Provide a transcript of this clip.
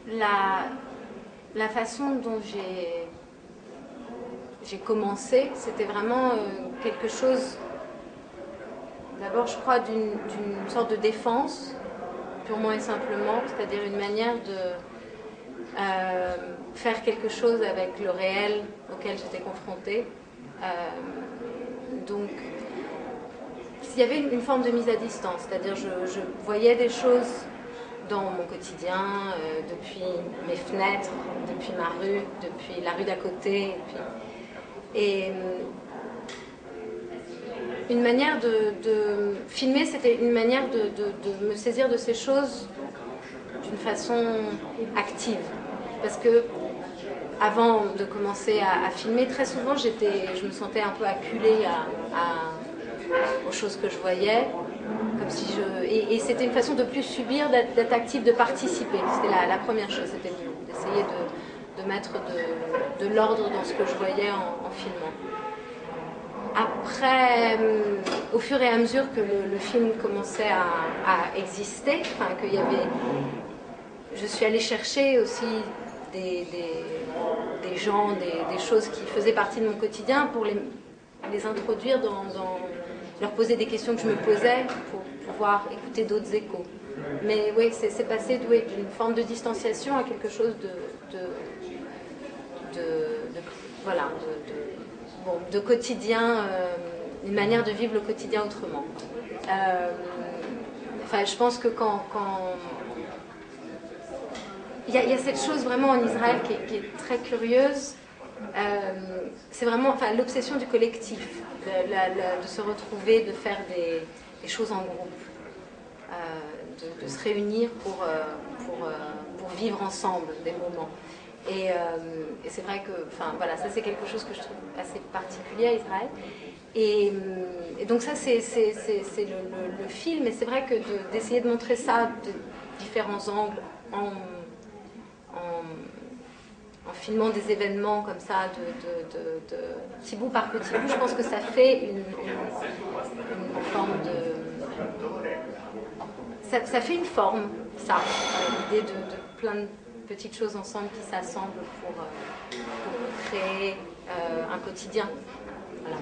la façon dont j'ai commencé, c'était vraiment quelque chose, d'abord je crois, d'une sorte de défense, purement et simplement, c'est-à-dire une manière de faire quelque chose avec le réel auquel j'étais confrontée. Donc, il y avait une forme de mise à distance, c'est-à-dire je voyais des choses dans mon quotidien, depuis mes fenêtres, depuis ma rue, depuis la rue d'à côté. Et une manière de filmer, c'était une manière de me saisir de ces choses d'une façon active. Parce que avant de commencer à filmer, très souvent je me sentais un peu acculée aux choses que je voyais, comme si et c'était une façon de plus subir, d'être active, de participer. C'était la première chose, c'était d'essayer de mettre de l'ordre dans ce que je voyais en filmant. Après, au fur et à mesure que le film commençait à exister, enfin qu'il y avait, je suis allée chercher aussi des gens, des choses qui faisaient partie de mon quotidien pour les introduire leur poser des questions que je me posais pour pouvoir écouter d'autres échos. Mais oui, c'est passé d'une forme de distanciation à quelque chose de quotidien, une manière de vivre le quotidien autrement. Je pense que quand il y a cette chose vraiment en Israël qui est très curieuse, c'est vraiment l'obsession du collectif, de se retrouver, de faire des choses en groupe, de se réunir pour vivre ensemble des moments. Et c'est vrai que ça c'est quelque chose que je trouve assez particulier à Israël. Et donc ça c'est le film, et c'est vrai que d'essayer de montrer ça de différents angles en filmant des événements comme ça, de petit bout par petit bout, je pense que ça fait une forme ça fait une forme, l'idée de plein de petites choses ensemble qui s'assemblent pour créer un quotidien. Voilà.